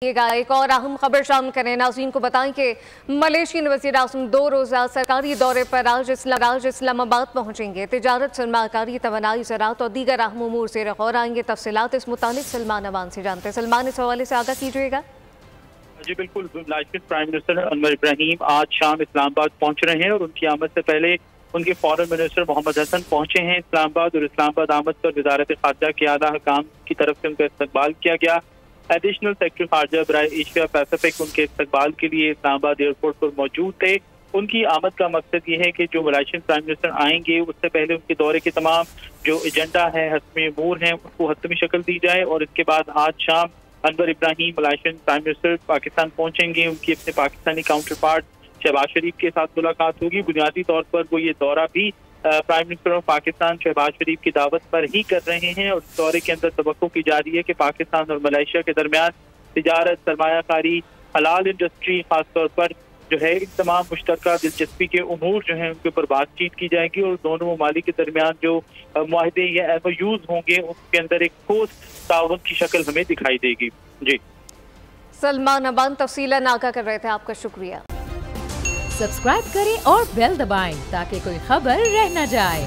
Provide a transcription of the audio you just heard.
एक और अहम खबर शामिल करें। नाज़रीन को बताएं कि मलेशियन वज़ीर आज़म 2 रोज़ा सरकारी दौरे पर आज इस्लामाबाद पहुंचेंगे। तिजारत, सरमाकारी, तवानाई, ज़राअत और दीगर अहम उमूर से गौर आएंगे। तफसीलात इस मुतालिक सलमान अवान से जानते हैं। सलमान, इस हवाले से आगाह कीजिएगा। जी बिल्कुल, प्राइम मिनिस्टर अनवर इब्राहिम आज शाम इस्लामाबाद पहुंच रहे हैं और उनकी आमद से पहले उनके फॉरेन मिनिस्टर मोहम्मद हसन पहुंचे हैं इस्लामाबाद। और इस्लामाबाद आमद पर वजारत खारजा के आला हुकाम की तरफ से उनका इस्तकबाल किया गया। एडिशनल सेक्रेटरी खारजा बराए एशिया पैसिफिक उनके इस्तकबाल के लिए इस्लामाबाद एयरपोर्ट पर मौजूद थे। उनकी आमद का मकसद ये है कि जो मलेशियन प्राइम मिनिस्टर आएंगे उससे पहले उनके दौरे के तमाम जो एजेंडा है, हतमी अमूर हैं, उसको हतमी शक्ल दी जाए। और इसके बाद आज शाम Anwar Ibrahim Malaysian prime minister Pakistan पहुंचेंगे। उनकी अपने पाकिस्तानी काउंटर पार्ट शहबाज शरीफ के साथ मुलाकात होगी। बुनियादी तौर पर वो ये दौरा भी prime minister of Pakistan Shahbaz Sharif की दावत पर ही कर रहे हैं। और इस दौरे के अंदर तवक्को की जा रही है कि पाकिस्तान और मलेशिया के दरमियान तिजारत, सरमायाकारी, हलाल इंडस्ट्री खासतौर पर जो है तमाम मुश्तरका दिलचस्पी के उमूर जो हैं उनके ऊपर बातचीत की जाएगी। और दोनों ममालिक के दरमियान जो मुआहदे या MOUs होंगे उसके अंदर एक ठोस ताउन की शक्ल हमें दिखाई देगी। जी सलमान अबान तफसीलन आगाह कर रहे थे, आपका शुक्रिया। सब्सक्राइब करें और बेल दबाएं ताकि कोई खबर रह न जाए।